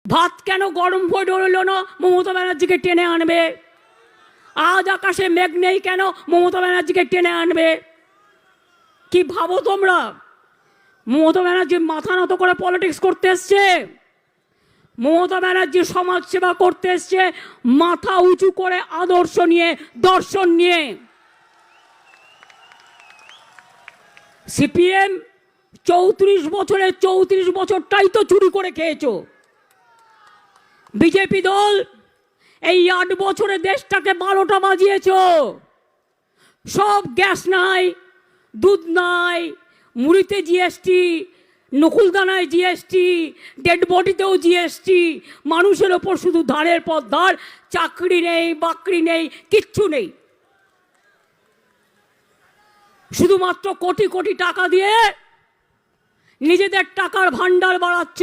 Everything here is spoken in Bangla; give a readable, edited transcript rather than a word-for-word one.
ভাত কেন গরম হয়ে রইল না? মমতা ব্যানার্জিকে টেনে আনবে। আজ আকাশে মেঘ নেই কেন? মমতা ব্যানার্জিকে টেনে আনবে। কি ভাবো তোমরা? মমতা ব্যানার্জি মাথা নত করে পলিটিক্স করতে এসছে। মমতা ব্যানার্জি সমাজ সেবা করতে এসছে মাথা উঁচু করে, আদর্শ নিয়ে, দর্শন নিয়ে। সিপিএম 34 বছরে 34 বছরটাই তো চুরি করে খেয়েছো। বিজেপি দল এই 8 বছরে দেশটাকে 12টা বাজিয়েছো। সব গ্যাস নাই, দুধ নাই, মুড়িতে জিএসটি, নকুলদানায় জিএসটি, ডেড বডিতেও জিএসটি। মানুষের ওপর শুধু ধারের পর ধার, চাকরি নেই, বাকরি নেই, কিচ্ছু নেই। শুধুমাত্র কোটি কোটি টাকা দিয়ে নিজেদের টাকার ভান্ডার বাড়াচ্ছ।